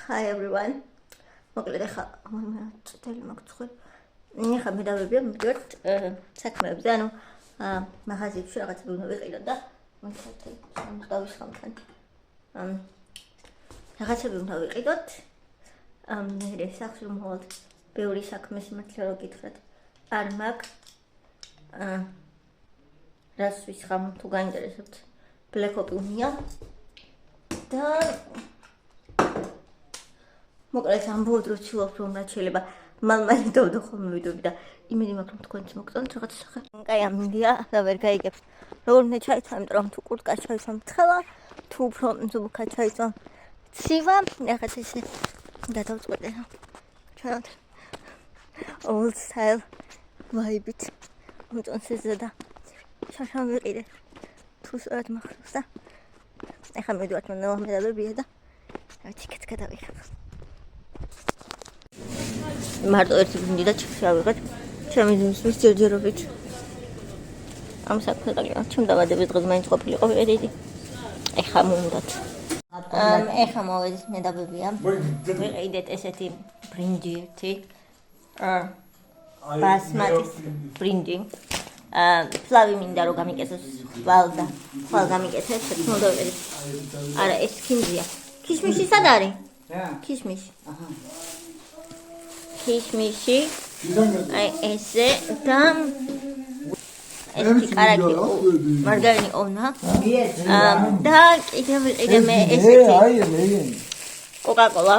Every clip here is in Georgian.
Hi everyone. მოკლედ ახლა წუთელი მოგწყვეტ. ახლა მე დავებია მივიდეთ საქმეებზე, ანუ მაღაზიაში რაღაცები უნდა ვიყიდო და მოხეთე დავისხამთან. რაღაცები უნდა ვიყიდოთ. მე სახში მოვალ ბევრი საქმე სიმართლე რო გითხრათ. არ მაქვს რას ვისხამ თუ გაინტერესებთ. Black Opinia და მოკლედ ამ ბოდროს ჩილობ რომ რაც შეიძლება მალმალი დავდო ხოლმე ვიდეოები და იმედი მაქვს რომ თქვენც მოგწონთ რაღაც სახე. კაი ამინდია და ვერ გაიგებს. როგორ უნდა ჩაიცვა, იმიტომ რომ თუ კურტკა ჩაიცვა თხელა, თუ უფრო ზუბკა ჩაიცვა ცივა, რაღაც ესე გადავწყვეტე. ჩვენ old style vibe-ით მომწონს ეს და შაშან ვიყიდე. თუ სწორად მახსოვს და ახლა მივიდივართ მომდაბებია და ჩიქეთს გადავიღებ. მარტო ერთი ბრინჯი და ჩიქს ავიღეთ. ჩემი ძმის ჯერჯერობით. ამ საქმეს ყალია. ჩემ დაბადების დღეს მაინც ყოფილიყო ვიყიდი. ახლა მომდათ. ახლა მოვედით მედაბებია. ვიყიდეთ ესეთი ბრინჯი ერთი. ბასმატის ბრინჯი. ფლავი მინდა რომ გამიკეთოს ხვალ გამიკეთეს მოდავიდეთ. არა ეს ქიმზია. ქიშმიში სად არის? ქიშმიში. ქიშმიში. აი ესე და ეს კარაკი მარგარინი ოვნა. და კიდევ მე ესეთი. კოკა-კოლა.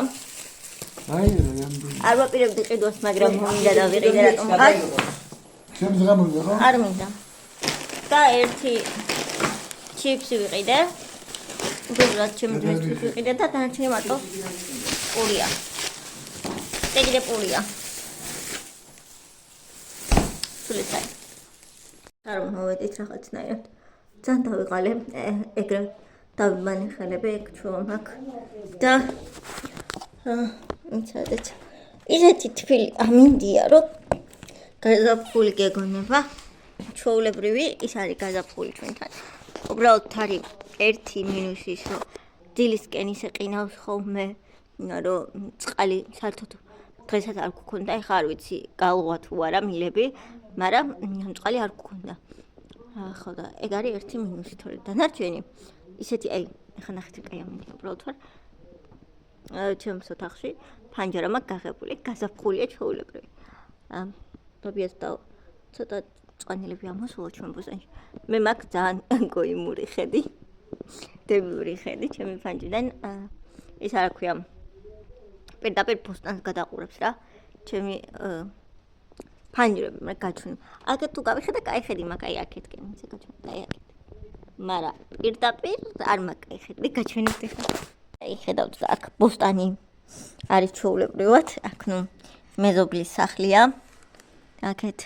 არ ვაპირებდი ყიდვას, მაგრამ მინდა და ვიყიდე რატომ ხარ? ჩემს გამოვიდა ხო? არ მინდა. და ერთი ჩიპსი ვიყიდე. უბრალოდ ჩემს ძმისთვის ვიყიდე და დანარჩენი მარტო პურია. ეგრე პურია. სულიცაი. არ მოვედით რაღაცნაირად. ძალიან დავიყალე ეგრე დავიმანიხელებ ეგ ჩვენ აქ და მიცადეთ. ისეთი თბილი ამინდია რომ გაზაფხული გეგონება. ჩვეულებრივი ის არის გაზაფხული ჩვენთან. უბრალოდ არის ერთი მინუსი ის რომ დილისკენ ისე ყინავს ხოლმე რომ წყალი საერთოდ დღესაც არ გქონდა. ეხლა არ ვიცი გალღვა თუ არა მილები, მაგრამ წყალი არ გქონდა. ხო და ეგ არის ერთი მინუსი თორე დანარჩენი ისეთი აი ეხლა ნახეთ კაი ამინდია უბრალოდ ვარ. ჩემს ოთახში ფანჯარა მაქვს გაღებული, გაზაფხულია ჩვეულებრივი. დაბიას და ცოტა წვანილები ამოსულა ჩვენ ბუზანში. მე მაქვს ძალიან გოიმური ხედი. დებიური ხედი ჩემი ფანჯრიდან. ის არა ქვია. პირდაპირ ფოსტანს გადაყურებს რა. ჩემი ფანჯრები მე გაჩვენ. აქეთ თუ გავიხედა კაი ხედი მაქვს აი აქეთკენ ისე გაჩვენ აი აქეთ. მაგრამ პირდაპირ არ მაქვს კაი ხედი გაჩვენებდი ხა. აი ხედავთ აქ პოსტანი არის ჩვეულებრივად. აქ ნუ მეზობლის სახლია. აქეთ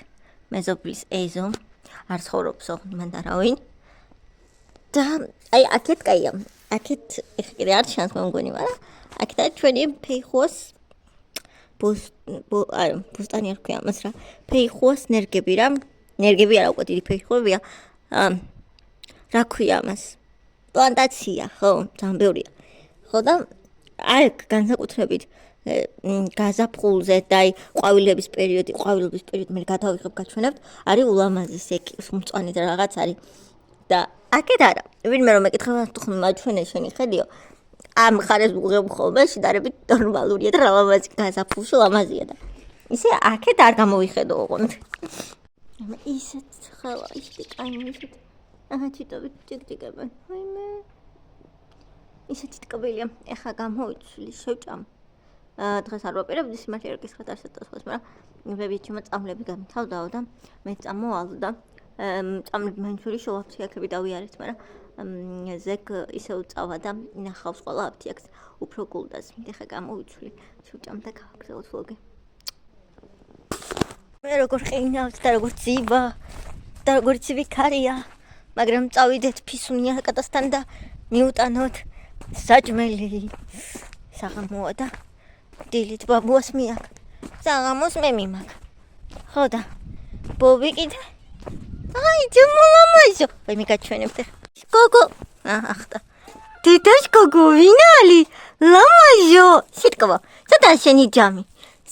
მეზობლის ეზო არ ცხოვრობს მან არავინ და აი აქეთ კაია აქეთ ეხლა არ ჩანს მე მგონი მაგრამ აქეთ არის ჩვენი ფეიხოს ბოსტანი არ ქვია მას რა ფეიხოს ნერგები რა ნერგები არა უკვე დიდი ფეიხოებია რა ქვია მას პლანტაცია ხო ძალიან ბევრია ხო და აქ განსაკუთრებით გაზაფხულზე და აი ყვავილების პერიოდი მე გადავიღებ გაჩვენებთ არის ულამაზის მწვანე და რაღაც არის და აქეთ არა ვინმე რომ მეკითხება თუ მაჩვენე შენი ხედიო ამ ხარეს უღებ ხოლმე შედარებით ნორმალურია და ლამაზი გაზაფხულში ლამაზია და ისე აქეთ არ გამოვიხედო ოღონდ მე ისეთ ხელა ისეთი კაი ისეთ აჰა ჩიტობით ჭიკჭიკებენ ვაიმე ისეთი ტკბილია ეხა გამოიცვლი შევჭამ დღეს არ ვაპირებდი სიმართლე რომ გისხათ არ შეტასვას, მაგრამ ვებიჩმა წამლები გამთავდაო და მე წამოვალ და წამლები მაინც ვერ შოვა აფთიაქები დავიარეთ, მაგრამ ზეკ ისე უწავა და ნახავს ყველა აფთიაქს უფრო გულდას. ეხა გამოვიცვლი, შევჭამ და გავაგზავნოთ ვლოგი. მე როგორ ყინავთ და როგორ ძივა და როგორ ცივიქარია, მაგრამ წავიდეთ ფისუნია კატასთან და მიუტანოთ საჭმელი. საღამოა და დილით ბაბუას მიაკ. საღამოს მე მიმაკ. ხო და ბობიკით. აი, ჩემო ლამაზო. ვაი მე გაჩვენებთ. გოგო. ახტა. დედას გოგო ვინალი? ლამაზო. სიტყვა. სადაა შენი ჯამი?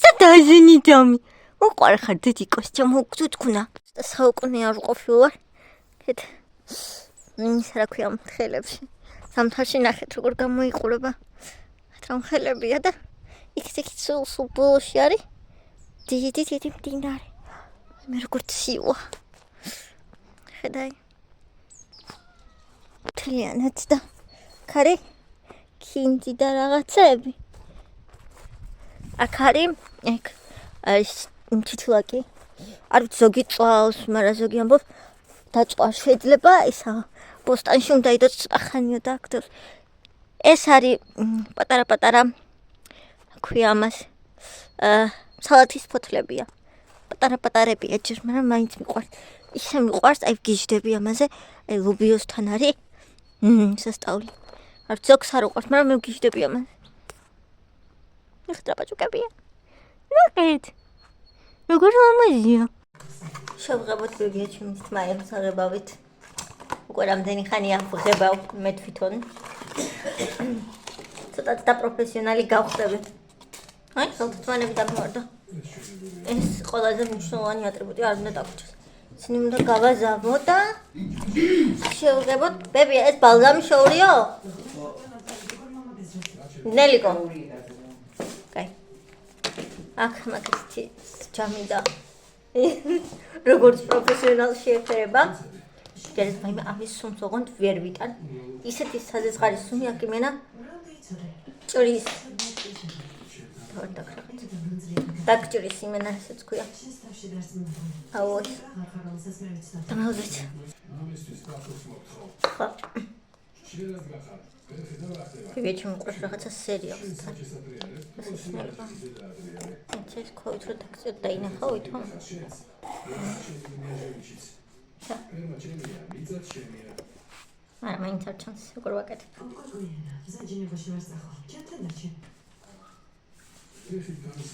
სადაა შენი ჯამი? უყარ ხარ დედიკოს ჯამ უგზუთქუნა. საუკუნე არ ყოფილვარ. კეთ. ის რა ქვია ხელებში. სამთაში ნახეთ როგორ გამოიყურება. რა ხელებია და იქ სულ ბოლოში არის. დიდი მდინარე. მე როგორ ცივა. ხედავ. თლიანად და ქარი კინძი და რაღაცები. აქ არის ეგ თითლაკი. არ ვიცი ზოგი წვავს, მაგრამ ზოგი ამბობს დაწვა შეიძლება ისა ბოსტანში უნდა იდოს ცოტა ხანია დააგდოს. ეს არის პატარა ქვია ამას სალათის ფოთლებია. პატარებია ჯერ, მაგრამ მაინც მიყვარს. ისე მიყვარს, აი გიჟდები ამაზე, აი ლობიოსთან არის. სასწაული. არ ზოგს არ უყვარს, მაგრამ მე გიჟდები ამაზე. ეხლა პაჭუკებია. ნახეთ. როგორ ლამაზია. შევღებოთ ბებია ჩემს თმაებს აღებავით. უკვე რამდენი ხანია ვღებავ მე თვითონ. ცოტა დაპროფესიონალი გავხდები. აი, ხელთვანები დამოვარდა. ეს ყველაზე მნიშვნელოვანი ატრიბუტი არ უნდა დაგვრჩეს. ისინი უნდა გავაზავო და შევღებოთ. ბებია, ეს ბალზამი შოურიო? ნელიკო. კაი. აქ მაგეთი ჯამი და როგორც პროფესიონალ შეეფერება. ჯერეს მაიმე ამის სუმს ოღონდ ვერ ვიტან. ისეთი საზეცხარი სუმი აქ იმენა ჭრის. დაგჭრის იმენა ესეც ქვია. აუ. დამალდეთ. ხო. ვიჩი მოყრს რაღაცა სერიალს. ეს კოუტრ დაგჭირ და ინახავ ვითომ. არა, მაინც არ ჩანს, როგორ ვაკეთებ.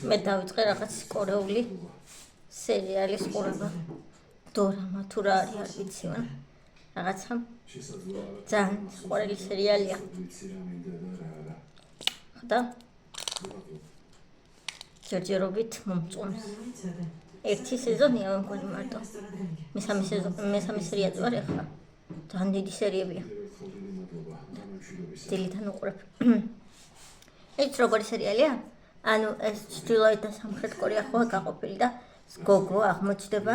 მე დავიწყე რაღაც კორეული სერიალის ყურება. დორამა თუ რა არის, არ ვიცი, მაგრამ რაღაცა ძალიან ყოველი სერიალია. ხოდა? ჯერჯერობით მომწონს. ერთი სეზონია მგონი მარტო. მესამე სერიალი ვარ ახლა. ძალიან დიდი სერიებია. დილიდან უყურებ. ეს როგორი სერიალია? ანუ ეს ჩრდილოეთ და სამხრეთ კორეა ხო გაყოფილი და გოგო აღმოჩნდება.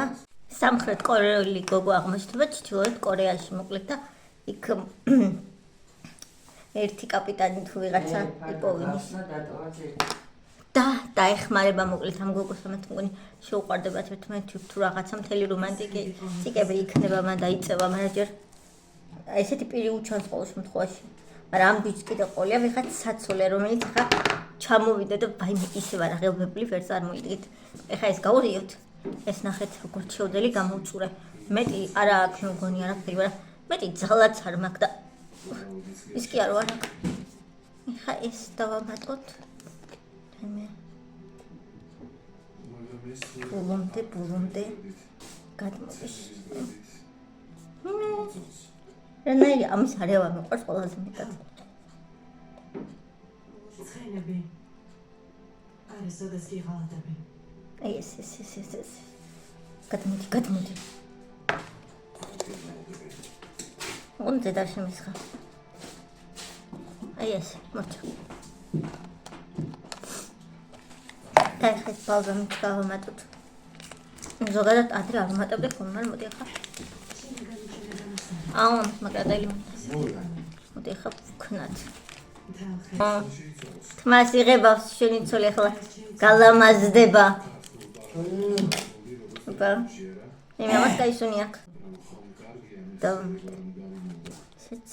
სამხრეთ კორეელი გოგო აღმოჩნდება ჩრდილოეთ კორეაში მოკლედ და იქ ერთი კაპიტანი თუ ვიღაცა იპოვინის. და დაეხმარება მოკლედ ამ გოგოს ამათ მგონი შეუყვარდებათ ერთმანეთს თუ რაღაცა მთელი რომანტიკები იქნება მან დაიწევა, მაგრამ ჯერ ესეთი პირი უჩანს ყოველ შემთხვევაში. მაგრამ ამ ბიჭს კიდე ყოლია ვიღაც საცოლე, რომელიც ახლა ჩამოვიდა და ვაიმე ისევ არ აღელვებული ვერ წარმოიდგეთ. ეხლა ეს გავურიოთ. ეს ნახეთ როგორ შეუდელი გამოუწურე. მეტი არა აქვს მგონი არაფერი, მაგრამ მეტი ძალაც არ მაქვს და ის კი არ ვარ. ეხლა ეს დავამატოთ. მე ბულომდე გადმოდის. რანაირი ამის არევა მეყვარს ყველაზე მეტად. ცხენები არის სადასკი ხალხები. ეს. გადმოდი. უნდა და შემისხა. აი ეს, მოჩა. და ეხლა ბალზამი გავამატოთ. ზოგადად ადრე არ ვამატებდი ხოლმე, მაგრამ მოდი ახლა. აუ, მაგრადელი. მოდი ახლა ვქნათ. თმას იღებავს შენი ცოლი ახლა გალამაზდება. ოპა. მე მას გაისუნი აქ. და შეც.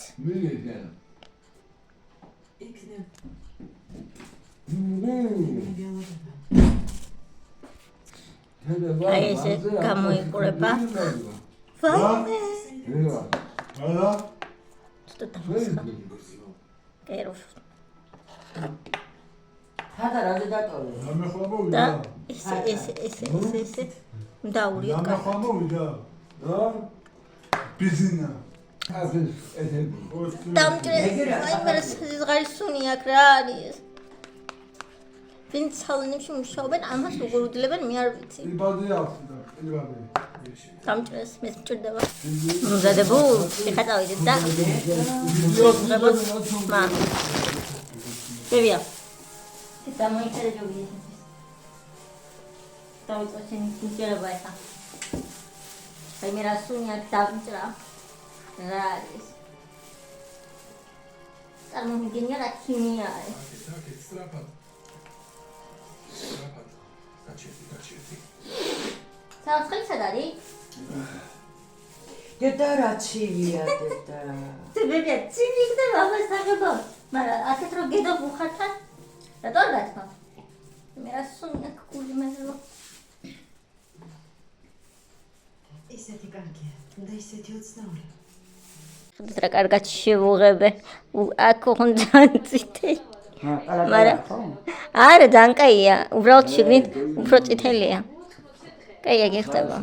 აი ესე გამოიყურება. ვაიმე. არა. ცოტა კეროს. ხადა რა დატოვე? მე ხომ მოვიდა. და ესე. დაურიოთ. მე ხომ მოვიდა. რა? ბიზინა. დამჭრეს აი მე ზღარი სუნი აქ რა არის ვინც სალონებში მუშაობენ ამას როგორ უდლებენ მე არ ვიცი დამჭრეს მე მჭირდება მზადებულ ეხა წავიდეთ და მოგღებოთ მა ბებია გამოიწერე ჯობია დავიწყო შენი მჭირება ეხა აი მე რა სუნი აქ დამჭრა რა არის წარმოგიდგენია რა ქიმია არის საწყელი სად არის? დედა რა ცივია დედა. ბებია ცივი ხდება ამას საღებავ. მაგრამ აქეთ რო გედო უხართან. რატო არ გათქვა? მე რა სუნია კული მეზო. ისეთი კარგია და ისეთი უცნაური. ხდეთ რა კარგად შევუღებე. აქ ხონდა წითელი. მაგრამ არა ძალიან კაია. უბრალოდ შიგნით უფრო წითელია. კაია გიხდება.